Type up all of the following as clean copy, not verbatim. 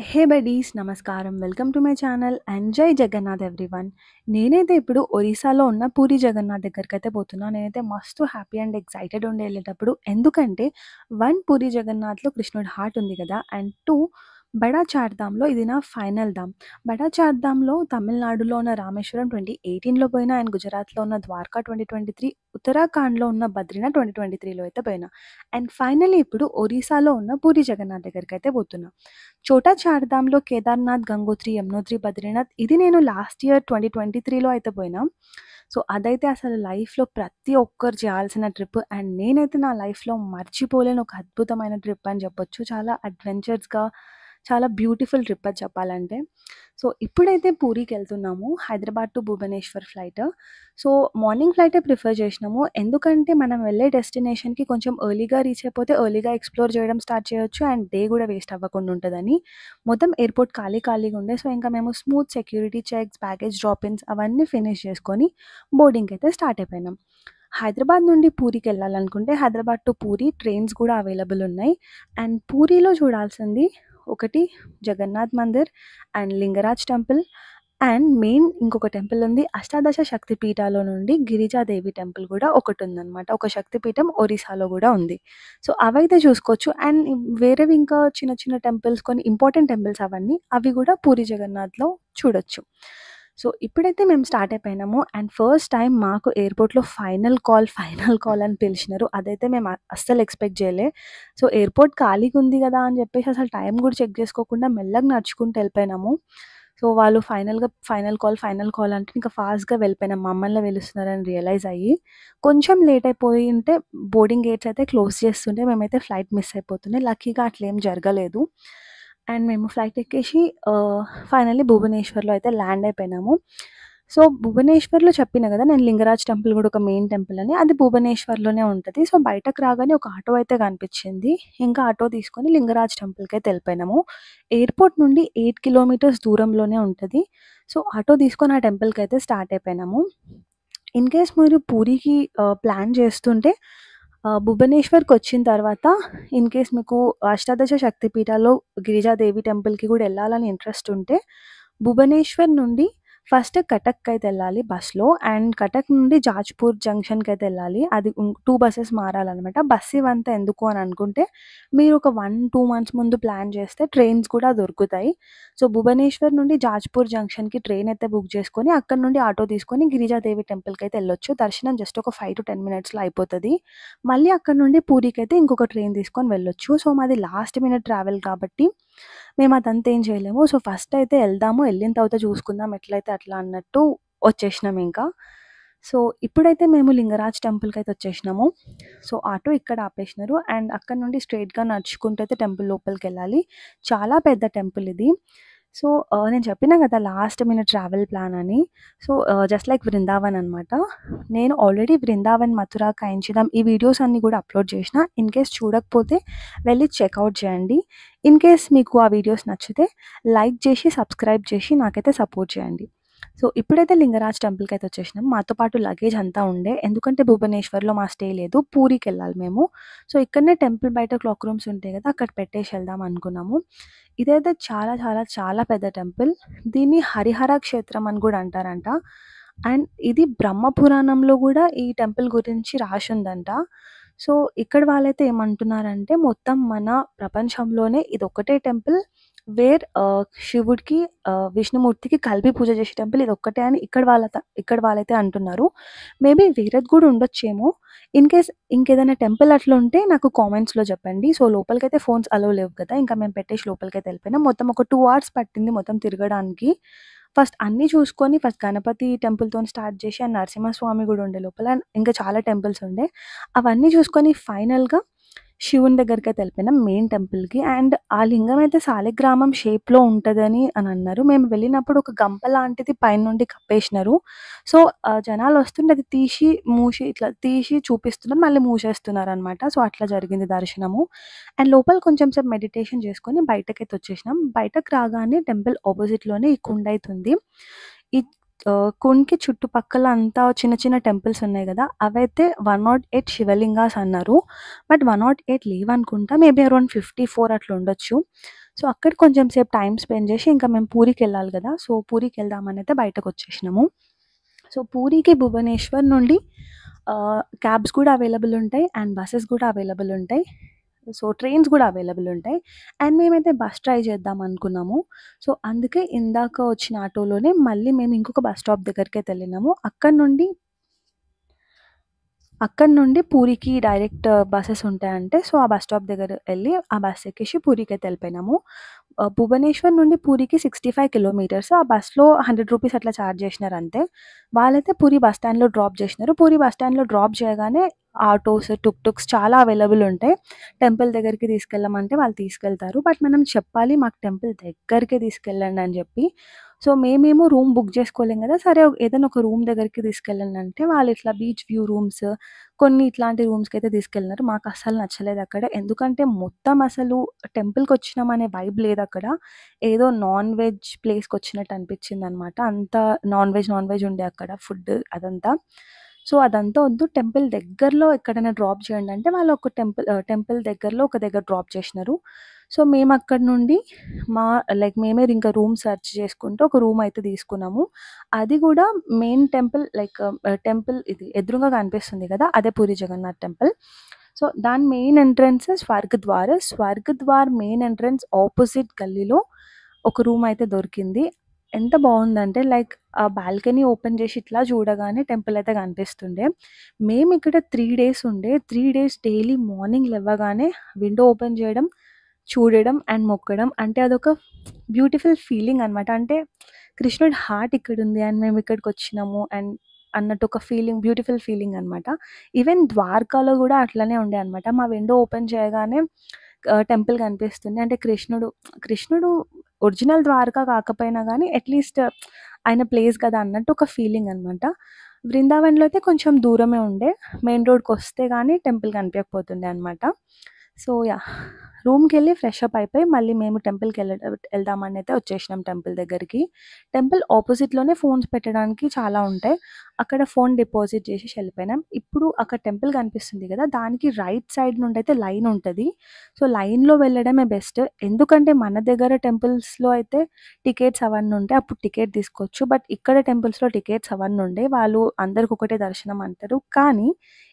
హే buddies నమస్కారం. Welcome to my channel and జై Jagannadh everyone. నేనైతే ఇప్పుడు ఒరిస్సాలో ఉన్న పూరి జగన్నాథ్ దగ్గరికైతే పోతున్నా. నేనైతే మస్తు హ్యాపీ అండ్ ఎక్సైటెడ్ ఉండే ఎళ్ళేటప్పుడు. ఎందుకంటే 1 పూరి జగన్నాథ్‌లో కృష్ణుడి హార్ట్ ఉంది కదా! అండ్ 2 బడా చార్ధామ్‌లో ఇది నా ఫైనల్ ధామ్. బడా చార్ధామ్‌లో తమిళనాడులో ఉన్న రామేశ్వరం 2018లో పోయినా అండ్ గుజరాత్‌లో ఉన్న ద్వారకా 2023, ఉత్తరాఖండ్‌లో ఉన్న బద్రీనాథ్ 2023లో అయితే పోయినా. అండ్ ఫైనల్లీ ఇప్పుడు ఒరిస్సాలో ఉన్న పూరి జగన్నాథ్ దగ్గరికైతే పోతున్నా. చోటా చార్ధామ్‌లో కేదార్‌నాథ్, గంగోత్రి, యమునోత్రి, బద్రీనాథ్ ఇది నేను లాస్ట్ ఇయర్ 2023లో అయితే పోయినా. సో, అదైతే అసలు లైఫ్‌లో ప్రతి ఒక్కరు చేయాల్సిన ట్రిప్ అండ్ నేనైతే నా లైఫ్‌లో మర్చిపోలేని ఒక అద్భుతమైన ట్రిప్ అని చెప్పొచ్చు. చాలా అడ్వెంచర్స్‌గా, చాలా బ్యూటిఫుల్ ట్రిప్ అది చెప్పాలంటే. సో, ఇప్పుడైతే పూరీకెళ్తున్నాము. Hyderabad to Bhubaneswar flight. So, morning ఫ్లైటే ప్రిఫర్ చేసినాము. ఎందుకంటే మనం వెళ్ళే డెస్టినేషన్‌కి కొంచెం ఎర్లీగా రీచ్ అయిపోతే ఎర్లీగా ఎక్స్‌ప్లోర్ చేయడం స్టార్ట్ చేయొచ్చు అండ్ డే కూడా వేస్ట్ అవ్వకుండా ఉంటదని. మొత్తం ఎయిర్‌పోర్ట్ ఖాళీగా ఉండే. సో, ఇంకా మేము smooth security checks, baggage drop ins అవన్నీ ఫినిష్ చేసుకొని బోర్డింగ్‌కైతే స్టార్ట్ అయిపోయినాం. హైదరాబాద్ నుండి పూరీకెళ్ళాలనుకుంటే హైదరాబాద్ టు పూరీ ట్రైన్స్ కూడా అవైలబుల్ ఉన్నాయి. అండ్ పూరీలో చూడాల్సింది ఒకటి Jagannath Mandir and Lingaraj temple and main ఇంకొక టెంపుల్ ఉంది. అష్టాదశ శక్తి పీఠాలో నుండి గిరిజాదేవి టెంపుల్ కూడా ఒకటుందనమాట. ఒక శక్తిపీఠం ఒరిస్సాలో గూడా ఉంది. సో, అవైతే చూసుకోవచ్చు. అండ్ వేరేవి ఇంకా చిన్న చిన్న టెంపుల్స్ కొన్ని ఇంపార్టెంట్ టెంపుల్స్ అవన్నీ. అవి గూడా పూరి జగన్నాథ్‌లో చూడొచ్చు. సో, ఇప్పుడైతే మేము స్టార్ట్ అయిపోయినాము. అండ్ ఫస్ట్ టైమ్ మాకు ఎయిర్‌పోర్ట్‌లో ఫైనల్ కాల్ అని పిలిచినారు. అదైతే మేము అస్సలు ఎక్స్‌పెక్ట్ జేయలే. సో, ఎయిర్‌పోర్ట్ ఖాళీగుంది గదా అని జెప్పేసి అసలు టైం గూడా చెక్ జేసుకోకుండా మెల్లగా నడుచుకుంటూ ఎళ్ళిపోయినాము. సో, వాళ్ళు ఫైనల్ కాల్ అంటే ఇంకా ఫాస్ట్‌గా వెళ్ళిపోయినాం. మమ్మల్నే పిలుస్తున్నారని రియలైజ్ అయ్యి. కొంచెం లేట్ అయిపోయి ఉంటే బోర్డింగ్ గేట్స్ అయితే క్లోజ్ చేస్తుంటే మేమైతే ఫ్లైట్ మిస్ అయిపోతుండే. లక్కీగా అట్లేం జరగలేదు. అండ్ మేము ఫ్లైట్ ఎక్కేసి ఫైనల్లీ భువనేశ్వర్‌లో అయితే ల్యాండ్ అయిపోయినాము. సో, భువనేశ్వర్‌లో చెప్పినా గదా! నేను లింగరాజ్ టెంపుల్ గూడా ఒక మెయిన్ టెంపుల్ అని. అది భువనేశ్వర్‌లోనే ఉంటది. సో, బయటకు రాగానే ఒక ఆటో అయితే కనిపించింది. ఇంకా ఆటో తీసుకొని లింగరాజ్ టెంపుల్‌కైతే ఎళ్ళిపోయినాము. ఎయిర్‌పోర్ట్ నుండి 8 కిలోమీటర్స్ దూరంలోనే ఉంటది. సో, ఆటో తీసుకొని ఆ టెంపుల్‌కైతే స్టార్ట్ అయిపోయినాము. ఇన్ కేస్ మీరు పూరీకి ప్లాన్ చేస్తుంటే భువనేశ్వర్‌కొచ్చిన తర్వాత ఇన్ కేస్ మీకు అష్టాదశ శక్తి పీఠాల్లో గిరిజాదేవి టెంపుల్‌కి గూడా ఎళ్ళాలని ఇంట్రెస్ట్ ఉంటే భువనేశ్వర్ నుండి ఫస్ట్ కటక్‌కైతే ఎళ్ళాలి బస్‌లో. అండ్ కటక్ నుండి జాజ్‌పూర్ జంక్షన్‌కైతే ఎళ్ళాలి. అది 2 బసెస్ మారాలనమాట. బస్ ఇవంతా ఎందుకు అని అనుకుంటే మీరు ఒక 1, 2 మంత్స్ ముందు ప్లాన్ చేస్తే ట్రైన్స్ కూడా దొరుకుతాయి. సో, భువనేశ్వర్ నుండి జాజ్‌పూర్ జంక్షన్‌కి ట్రైన్ అయితే బుక్ చేసుకొని అక్కడి నుండి ఆటో తీసుకొని గిరిజాదేవి టెంపుల్‌కైతే ఎళ్ళొచ్చు. దర్శనం జస్ట్ ఒక 5-10 మినిట్స్‌లో అయిపోతది. మళ్ళీ అక్కడి నుండి పూరీకైతే ఇంకొక ట్రైన్ తీసుకొని వెళ్ళొచ్చు. సో, మాది లాస్ట్ మినిట్ ట్రావెల్ కాబట్టి మేమదంతా ఏం చేయలేము. సో, ఫస్ట్ అయితే ఎళ్దాము. ఎళ్ళిన తర్వాత చూసుకుందాం ఎట్లయితే అట్లా అన్నట్టు వచ్చేసినాం ఇంకా. సో, ఇప్పుడైతే మేము లింగరాజ్ టెంపుల్‌కైతే వచ్చేసినాము. సో, ఆటో ఇక్కడ ఆపేసినారు. అండ్ అక్కడి నుండి స్ట్రెయిట్‌గా నడుచుకుంటూ అయితే టెంపుల్ లోపలికెళ్ళాలి. చాలా పెద్ద టెంపుల్ ఇది. సో, నేను చెప్పినా కదా! లాస్ట్ మినిట్ ట్రావెల్ ప్లాన్ అని. సో, జస్ట్ లైక్ బృందావన్ అనమాట. నేను ఆల్రెడీ బృందావన్, మథుర, కాంచీధామ్ ఈ వీడియోస్ అన్నీ కూడా అప్‌లోడ్ చేసినా. ఇన్ కేస్ చూడకపోతే వెళ్లి చెక్‌ఔట్ చేయండి. ఇన్ కేస్ మీకు ఆ వీడియోస్ నచ్చితే లైక్ చేసి, సబ్స్క్రైబ్ చేసి నాకైతే సపోర్ట్ చేయండి. సో, ఇప్పుడైతే లింగరాజ్ టెంపుల్‌కైతే వచ్చేసినాం. మాతో పాటు లగేజ్ అంతా ఉండే. ఎందుకంటే భువనేశ్వర్‌లో మా స్టే లేదు. పూరీకెళ్ళాలి మేము. సో, ఇక్కడనే టెంపుల్ బయట క్లాక్ రూమ్స్ ఉంటాయి కదా! అక్కడ పెట్టేసి వెళ్దాం అనుకున్నాము. ఇదైతే చాలా పెద్ద టెంపుల్. దీన్ని హరిహర క్షేత్రం అని గూడా అంటారంట. అండ్ ఇది బ్రహ్మ పురాణంలో గూడా ఈ టెంపుల్ గురించి రాసుందంట. సో, ఇక్కడ వాళ్ళైతే ఏమంటున్నారంటే మొత్తం మన ప్రపంచంలోనే ఇదొక్కటే టెంపుల్ శివుడికి విష్ణుమూర్తికి కలిపి పూజ చేసే టెంపుల్ ఇదొక్కటే అని ఇక్కడ వాళ్ళైతే అంటున్నారు. మేబీ వేరేది గూడా ఉండొచ్చేమో. ఇన్ కేస్ ఇంకేదైనా టెంపుల్ అట్లా ఉంటే నాకు కామెంట్స్‌లో చెప్పండి. సో, లోపలికైతే ఫోన్స్ అలో లేవు కదా! ఇంకా మేము పెట్టేసి లోపలికైతే ఎళ్ళిపోయినాం. మొత్తం ఒక 2 అవర్స్ పట్టింది మొత్తం తిరగడానికి. ఫస్ట్ అన్నీ చూసుకొని ఫస్ట్ గణపతి టెంపుల్‌తోని స్టార్ట్ చేసి అండ్ నరసింహస్వామి గూడా ఉండే లోపల. ఇంకా చాలా టెంపుల్స్ ఉండే. అవన్నీ చూసుకొని ఫైనల్‌గా శివుని దగ్గరికైతే ఎళ్ళిపోయినాం మెయిన్ టెంపుల్‌కి. అండ్ ఆ లింగం అయితే సాలిగ్రామం షేప్‌లో ఉంటదని అన్నారు. మేము వెళ్ళినప్పుడు ఒక గంప లాంటిది పైనుండి కప్పేసినారు. సో, జనాలొస్తుంటే అది ఇట్లా తీసి చూపిస్తున్నారు. మళ్ళీ మూసేస్తున్నారనమాట. సో, అట్లా జరిగింది దర్శనము. అండ్ లోపల కొంచెం సేపు మెడిటేషన్ చేసుకొని బయటకైతే వచ్చేసినాం. బయటకు రాగానే టెంపుల్ అపోజిట్‌లోనే ఈ కుండ అయితుంది. ఈ కుండ్‌కి చుట్టుపక్కల అంతా చిన్న చిన్న టెంపుల్స్ ఉన్నాయి గదా! అవైతే 108 శివలింగాస్ అన్నారు. బట్ 108 లేవనుకుంటా. మేబీ అరౌండ్ 54 అట్లా ఉండొచ్చు. సో, అక్కడ కొంచెం సేపు టైమ్ స్పెండ్ చేసి ఇంకా మేము పూరీకెళ్ళాలి కదా! సో, పూరీకెళ్దామనైతే బయటకొచ్చేసినాము. సో, పూరీకి భువనేశ్వర్ నుండి క్యాబ్స్ కూడా అవైలబుల్ ఉంటాయి అండ్ బసెస్ కూడా అవైలబుల్ ఉంటాయి. సో, ట్రైన్స్ కూడా అవైలబుల్ ఉంటాయి. అండ్ మేమైతే బస్ ట్రై చేద్దాం అనుకున్నాము. సో, అందుకే ఇందాక వచ్చిన ఆటోలోనే మళ్ళీ మేము ఇంకొక బస్ స్టాప్ దగ్గరికైతే వెళ్ళినాము. అక్కడి నుండి పూరీకి డైరెక్ట్ బసెస్ ఉంటాయంటే, సో, ఆ బస్ స్టాప్ దగ్గర ఎళ్లి ఆ బస్ ఎక్కేసి పూరీకైతే ఎళ్ళిపోయినాము. భువనేశ్వర్ నుండి పూరీకి 65 కిలోమీటర్స్. ఆ బస్‌లో రూ. 100 అట్లా చార్జ్ చేసినారు అంతే. వాళ్ళైతే పూరీ బస్ స్టాండ్‌లో డ్రాప్ చేసినారు. పూరీ బస్ స్టాండ్‌లో డ్రాప్ చేయగానే ఆటోస్, టుక్ టుక్స్ చాలా అవైలబుల్ ఉంటాయి. టెంపుల్ దగ్గరికి తీసుకెళ్ళమంటే వాళ్ళు తీసుకెళ్తారు. బట్ మనం చెప్పాలి మాకు టెంపుల్ దగ్గరికే తీసుకెళ్ళండి అని చెప్పి. సో, మేమేమో రూమ్ బుక్ చేసుకోలేం కదా! సరే ఏదైనా ఒక రూమ్ దగ్గరికి తీసుకెళ్ళండి అంటే వాళ్ళు ఇట్లా బీచ్ వ్యూ రూమ్స్ కొన్ని ఇట్లాంటి రూమ్స్‌కైతే తీసుకెళ్ళినారు. మాకస్సలు నచ్చలేదక్కడ. ఎందుకంటే మొత్తం అసలు టెంపుల్‌కొచ్చినామనే వైబ్ లేదక్కడ. ఏదో నాన్ వెజ్ ప్లేస్‌కొచ్చినట్టు అనిపించిందనమాట. అంతా నాన్ వెజ్ ఉండే అక్కడ ఫుడ్ అదంతా. సో, అదంతా వద్దు టెంపుల్ దగ్గరలో ఎక్కడైనా డ్రాప్ చేయండి అంటే వాళ్ళు ఒక టెంపుల్ దగ్గరలో ఒక దగ్గర డ్రాప్ చేసినారు. సో, మేమక్కడి నుండి మా మేమే ఇంకా రూమ్ సెర్చ్ చేసుకుంటూ ఒక రూమ్ అయితే తీసుకున్నాము. అది గూడా మెయిన్ టెంపుల్ ఇది ఎదురుంగా కనిపిస్తుంది గదా! అదే పూరి జగన్నాథ్ టెంపుల్. సో, దాని main entrance Swargadwar. Swargadwar main entrance opposite గల్లీలో ఒక రూమ్ అయితే దొరికింది. ఎంత బావుందంటే ఆ బాల్కనీ ఓపెన్ చేసి ఇట్లా చూడగానే టెంపుల్ అయితే కనిపిస్తుండే. మేమిక్కడ 3 డేస్ ఉండే. 3 డేస్ డైలీ మార్నింగ్ లెవ్వగానే విండో ఓపెన్ చేయడం, చూడడం అండ్ మొక్కడం. అంటే అదొక బ్యూటిఫుల్ ఫీలింగ్ అనమాట. అంటే కృష్ణుడి హార్ట్ ఇక్కడుంది అండ్ మేము ఇక్కడికొచ్చినాము అన్నట్టు ఒక బ్యూటిఫుల్ ఫీలింగ్ అనమాట. ఈవెన్ ద్వారకాలో గూడా అట్లనే ఉండే అనమాట. మా విండో ఓపెన్ చేయగానే టెంపుల్ కనిపిస్తుంది. అంటే కృష్ణుడు ఒరిజినల్ ద్వారకా కాకపోయినా గానీ అట్‌లీస్ట్ ఆయన ప్లేస్ కదా అన్నట్టు ఒక ఫీలింగ్ అనమాట. బృందావన్‌లో అయితే కొంచెం దూరమే ఉండే. మెయిన్ రోడ్‌కొస్తే గానీ టెంపుల్ కనిపియకపోతుండే అనమాట. So, yeah! రూమ్‌కెళ్ళి ఫ్రెష్ అప్ అయిపోయి మళ్ళీ మేము ఎళ్దామనైతే వచ్చేసినాం టెంపుల్ దగ్గరికి. టెంపుల్ అపోజిట్‌లోనే ఫోన్స్ పెట్టడానికి చాలా ఉంటాయి. అక్కడ ఫోన్ డిపాజిట్ చేసేసి ఎళ్ళిపోయినాం. ఇప్పుడు అక్కడ టెంపుల్ కనిపిస్తుంది గదా! దానికి రైట్ సైడ్ నుండయితే లైన్ ఉంటది. సో, లైన్‌లో వెళ్ళడమే బెస్ట్. ఎందుకంటే మన దగ్గర టెంపుల్స్‌లో అయితే టికెట్స్ అవన్నీ ఉంటాయి. అప్పుడు టికెట్ తీసుకోవచ్చు. బట్ ఇక్కడ టెంపుల్స్‌లో టికెట్స్ అవన్నీ ఉండయి. వాళ్ళు అందరికి ఒకటే దర్శనం అంటారు. కానీ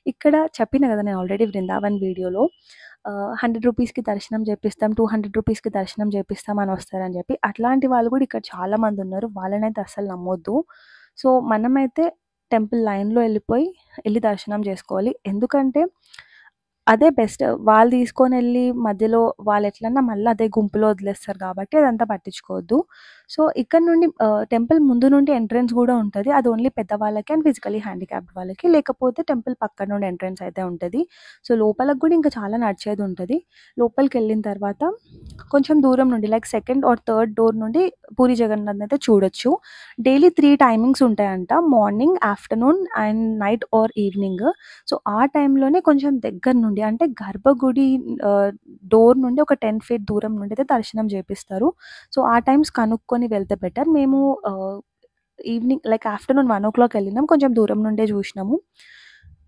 ఇక్కడ చెప్పిన గదా! నేను ఆల్రెడీ బృందావన్ వీడియోలో రూ. 100కి దర్శనం చేపిస్తాం, రూ. 200కి దర్శనం చేపిస్తాం అని వస్తారని చెప్పి. అట్లాంటి వాళ్ళు కూడా ఇక్కడ చాలా మందున్నారు. వాళ్ళనైతే అస్సలు నమ్మొద్దు. సో, మనమైతే టెంపుల్ లైన్‌లో ఎళ్లి దర్శనం చేసుకోవాలి. ఎందుకంటే అదే బెస్ట్. వాళ్ళు తీసుకొనెళ్ళి మధ్యలో వాళ్ళెట్లన్నా మళ్ళీ అదే గుంపులో వదిలేస్తారు కాబట్టి అదంతా పట్టించుకోవద్దు. సో, ఇక్కడ నుండి టెంపుల్ ముందు నుండి ఎంట్రన్స్ గూడా ఉంటది. అది ఓన్లీ పెద్దవాళ్ళకి అండ్ ఫిజికల్లీ హ్యాండిక్యాప్డ్ వాళ్ళకి. లేకపోతే టెంపుల్ పక్కన నుండి ఎంట్రన్స్ అయితే ఉంటది. సో, లోపలకి గూడా ఇంకా చాలా నడిచేదుంటది. లోపలికెళ్ళిన తర్వాత కొంచెం దూరం నుండి సెకండ్ ఆర్ థర్డ్ డోర్ నుండి పూరి జగన్నాథ్‌ని అయితే చూడొచ్చు. డైలీ 3 టైమింగ్స్ ఉంటాయంట. Morning, afternoon and night or evening. So, ఆ టైంలోనే కొంచెం దగ్గర నుండి అంటే గర్భగుడి డోర్ నుండి ఒక 10 ఫీట్ దూరం నుండి అయితే దర్శనం చేపిస్తారు. సో, ఆ టైమ్స్ కనుక్కొని వెళ్తే బెటర్. మేము ఈవినింగ్ ఆఫ్టర్‌నూన్ 1:00 ఎళ్ళినాం. కొంచెం దూరం నుండే జూషినాము.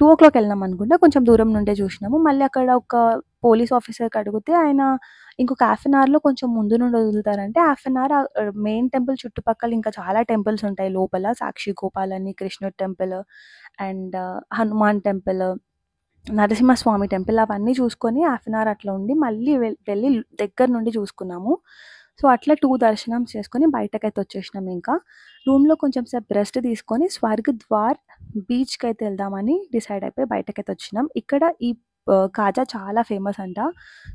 2:00 ఎళ్ళినాం అనుకుంటా. కొంచెం దూరం నుండే జూషినాము. మళ్ళీ అక్కడ ఒక పోలీస్ ఆఫీసర్‌కి అడిగితే ఆయన ఇంకొక హాఫ్ అన్ అవర్‌లో కొంచెం ముందు నుండి వదులుతారంటే half an hour main temple చుట్టుపక్కల ఇంకా చాలా టెంపుల్స్ ఉంటాయి లోపల. సాక్షి గోపాల్ అని, కృష్ణుడి temple and Hanuman temple, Narasimhaswamy temple అవన్నీ చూసుకొని హాఫ్ అన్ అవర్ అట్లా ఉండి మళ్ళీ వెళ్ళి దగ్గర నుండి చూసుకున్నాము. సో, అట్లా 2 దర్శనం చేసుకొని బయటకైతే వచ్చేసినాం ఇంకా. రూమ్‌లో కొంచెం సేపు రెస్ట్ తీసుకొని స్వర్గద్వార్ బీచ్‌కైతే వెళ్దామని డిసైడ్ అయిపోయి బయటకైతే వచ్చినాం. ఇక్కడ ఈ కాజా చాలా ఫేమస్ అంట.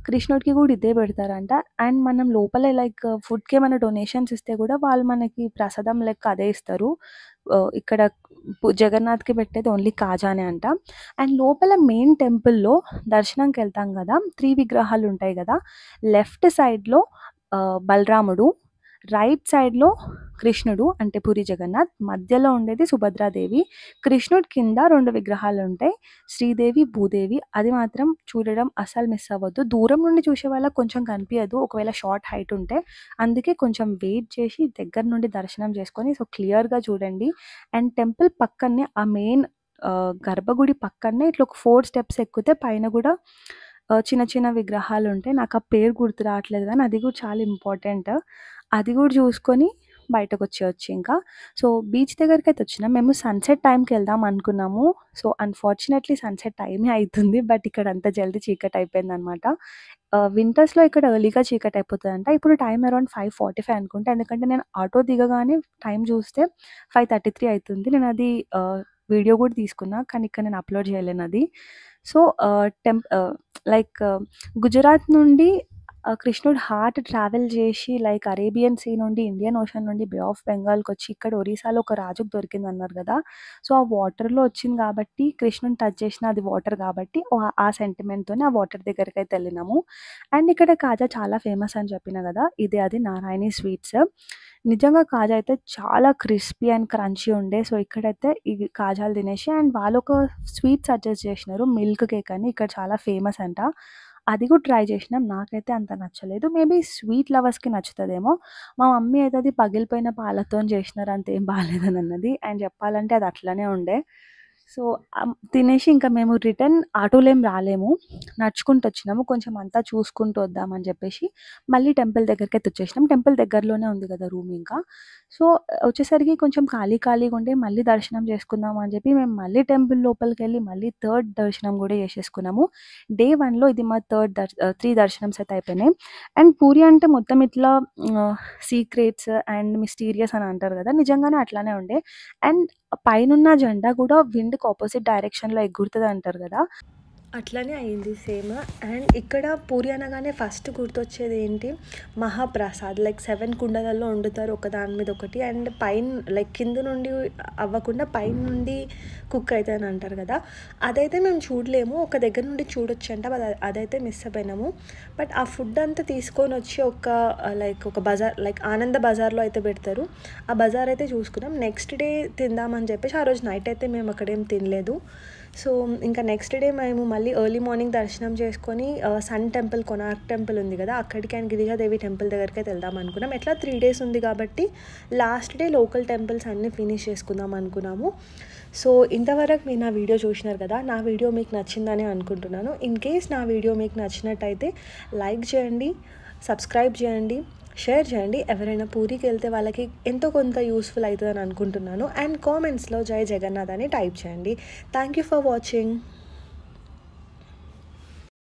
కృష్ణుడికి కూడా ఇదే పెడతారంట. అండ్ మనం లోపల ఫుడ్‌కి ఏమైనా డొనేషన్స్ ఇస్తే కూడా వాళ్ళు మనకి ప్రసాదం లెక్క అదే ఇస్తారు. ఇక్కడ జగన్నాథ్‌కి పెట్టేది ఓన్లీ కాజానే అంట. అండ్ లోపల మెయిన్ టెంపుల్‌లో దర్శనంకెళ్తాం గదా! 3 విగ్రహాలుంటాయి గదా! లెఫ్ట్ సైడ్‌లో బలరాముడు, రైట్ సైడ్‌లో కృష్ణుడు అంటే పూరి జగన్నాథ్, మధ్యలో ఉండేది సుభద్రాదేవి. కృష్ణుడి కింద 2 విగ్రహాలుంటాయి. శ్రీదేవి, భూదేవి. అది మాత్రం చూడడం అస్సలు మిస్ అవ్వద్దు. దూరం నుండి చూసే వాళ్ళకి కొంచెం కనిపియదు. ఒకవేళ షార్ట్ హైట్ ఉంటే. అందుకే కొంచెం వెయిట్ చేసి దగ్గర నుండి దర్శనం చేసుకొని క్లియర్‌గా చూడండి. అండ్ టెంపుల్ పక్కనే ఆ మెయిన్ గర్భగుడి పక్కనే ఇట్లా ఒక 4 స్టెప్స్ ఎక్కితే పైన గూడా చిన్న చిన్న విగ్రహాలుంటాయి. నాకు ఆ పేరు గుర్తు రావట్లేదు గానీ అది కూడా చాలా ఇంపార్టెంట్. అది కూడా చూసుకొని బయటకొచ్చేయొచ్చు ఇంకా. సో, బీచ్ దగ్గరికైతే వచ్చినాం. మేము సన్‌సెట్ టైమ్‌కి వెళ్దాం అనుకున్నాము. సో, అన్‌ఫార్చునేట్‌లీ సన్‌సెట్ టైమే అయితుంది. బట్ ఇక్కడ అంత జల్దీ చీకటయిపోయిందనమాట. వింటర్స్‌లో ఇక్కడ ఎర్లీగా చీకటయిపోతదంట. ఇప్పుడు టైమ్ అరౌండ్ 5:45 అనుకుంటా. ఎందుకంటే నేను ఆటో దిగగానే టైమ్ చూస్తే 5:33 అయితుంది. నేనది వీడియో కూడా తీసుకున్నా. కానీ ఇక్కడ నేను అప్‌లోడ్ చేయలేనది. సో, లైక్ గుజరాత్ నుండి కృష్ణుడు హార్ట్ ట్రావెల్ చేసి లైక్ అరేబియన్ సీ నుండి, ఇండియన్ ఓషన్ నుండి బే ఆఫ్ బెంగాల్‌కొచ్చి ఇక్కడ ఒరిస్సాలో ఒక రాజుకి దొరికిందన్నారు గదా! సో, ఆ వాటర్‌లో వచ్చింది కాబట్టి కృష్ణుడిని టచ్ చేసినా అది వాటర్ కాబట్టి ఆ సెంటిమెంట్‌తోని ఆ వాటర్ దగ్గరికైతే ఎళ్ళినాము. అండ్ ఇక్కడ కాజా చాలా ఫేమస్ అని చెప్పినా గదా! ఇదే అది నారాయణి స్వీట్స్. నిజంగా కాజా అయితే చాలా క్రిస్పీ అండ్ క్రంచీ ఉండే. సో, ఇక్కడైతే ఈ కాజాలు తినేసి అండ్ వాళ్ళొక స్వీట్ సజెస్ట్ చేసినారు. మిల్క్ కేక్ అని ఇక్కడ చాలా ఫేమస్ అంట. అది కూడా ట్రై చేసినాం. నాకైతే అంత నచ్చలేదు. మేబీ స్వీట్ లవర్స్‌కి నచ్చుతదేమో. మా మమ్మీ అయితే అది పగిలిపోయిన పాలతోని చేసినారు అంతేం బాలేదని అన్నది. అండ్ చెప్పాలంటే అది అట్లనే ఉండే. సో, తినేసి ఇంకా మేము రిటర్న్ ఆటోలో ఏం రాలేము. నడుచుకుంటూ వచ్చినాము. కొంచెం అంతా చూసుకుంటూ వద్దామని చెప్పేసి మళ్ళీ టెంపుల్ దగ్గరికైతే వచ్చేసినాం. టెంపుల్ దగ్గరలోనే ఉంది కదా రూమ్ ఇంకా. సో, వచ్చేసరికి కొంచెం ఖాళీగా ఉండి మళ్ళీ దర్శనం చేసుకుందాం అని చెప్పి మేము మళ్ళీ టెంపుల్ లోపలికెళ్ళి మళ్ళీ థర్డ్ దర్శనం కూడా చేసేసుకున్నాము. డే 1లో ఇది మా 3 దర్శనమ్స్ అయితే అయిపోయినాయి. అండ్ పూరి అంటే మొత్తం ఇట్లా సీక్రెట్స్ అండ్ మిస్టీరియస్ అని అంటారు కదా! నిజంగానే అట్లానే ఉండే. అండ్ పైనున్న జెండా కూడా విండ్‌కి అపోజిట్ డైరెక్షన్‌లో ఎగురుతదంటారు గదా! అట్లనే అయింది సేమ్. అండ్ ఇక్కడ పూరి అనగానే ఫస్ట్ గుర్తొచ్చేది ఏంటి, మహాప్రసాద్ లైక్ 7 కుండలలో వండుతారు ఒకదాని మీద ఒకటి. అండ్ పైన లైక్ కింద నుండి అవ్వకుండా పైన నుండి కుక్ అవుతుందని అంటారు కదా. అదైతే మేము చూడలేము, ఒక దగ్గర నుండి చూడొచ్చంట. అదైతే మిస్ అయిపోయినాము. బట్ ఆ ఫుడ్ అంతా తీసుకొని వచ్చి ఒక బజార్ లైక్ ఆనంద బజార్లో అయితే పెడతారు. ఆ బజార్ అయితే చూసుకున్నాం. నెక్స్ట్ డే తిందామని చెప్పేసి ఆ రోజు నైట్ అయితే మేము అక్కడేం తినలేదు. సో, ఇంకా నెక్స్ట్ డే మేము మళ్ళీ ఎర్లీ మార్నింగ్ దర్శనం చేసుకొని సన్ టెంపుల్, కొనార్క్ టెంపుల్ ఉంది కదా, అక్కడికి అండ్ గిరిజాదేవి టెంపుల్ దగ్గరికి అయితే వెళ్దాం అనుకున్నాం. ఎట్లా 3 డేస్ ఉంది కాబట్టి లాస్ట్ డే లోకల్ టెంపుల్స్ అన్నీ ఫినిష్ చేసుకుందాం అనుకున్నాము. సో, ఇంతవరకు మీరు నా వీడియో చూసినారు కదా. నా వీడియో మీకు నచ్చిందని అనుకుంటున్నాను. ఇన్ కేస్ నా వీడియో మీకు నచ్చినట్టయితే లైక్ చేయండి, సబ్స్క్రైబ్ చేయండి, షేర్ చేయండి. ఎవరైనా పూరికి వెళ్తే వాళ్ళకి ఎంతో కొంత యూస్ఫుల్ అవుతుందని అనుకుంటున్నాను. అండ్ కామెంట్స్లో జై జగన్నాథ్ అని టైప్ చేయండి. Thank you for watching.